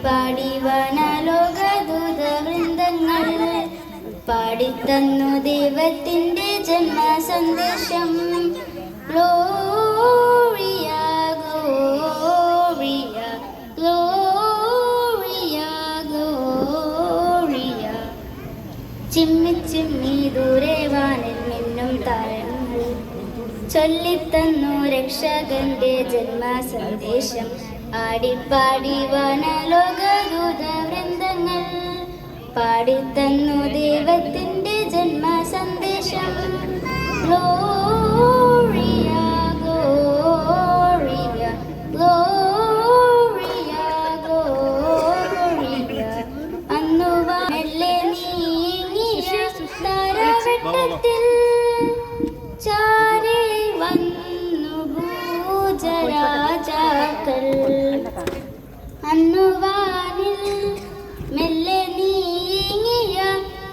പാടി വാനലോകദൂതവൃന്ദങ്ങൾ പാടിത്തന്നു ദൈവത്തിൻ്റെ ജന്മസന്ദേശം. Gloria gloria gloria gloria. ചിമ്മി ചിമ്മി ദൂരെ വാനിൽ മിന്നും താരങ്ങൾ ചൊല്ലിത്തന്നു രക്ഷകന്റെ ജന്മസന്ദേശം. ആടിപ്പാടി വാനലോകദൂതവൃന്ദങ്ങൾ പാടിത്തന്നു ദൈവത്തിൻ്റെ ജന്മസന്ദേശം. Gloria gloria gloria gloria. അന്നു മെല്ലെ നീങ്ങിയ താരവട്ടത്തിൽ ചാരി വന്നു ഭൂജരാജാക്കൾ. അന്നു വാനിൽ മെല്ലെ നീങ്ങിയ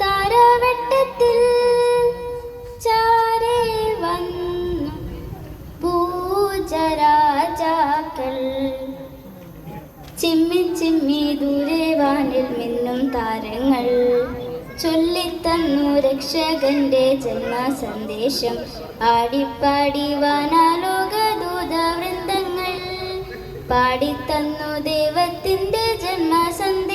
താരവട്ടത്തിൽ ചാരി വന്നു ഭൂജരാജാക്കൾ. ചിമ്മി ചിമ്മി ദൂരെ വാനിൽ മിന്നും താരങ്ങൾ ചൊല്ലിത്തന്നു രക്ഷകന്റെ ജന്മസന്ദേശം. ആടിപ്പാടി വാനലോകദൂതവൃന്ദങ്ങൾ പാടിത്തന്നു ദൈവത്തിൻ്റെ ജന്മസന്ദേശം.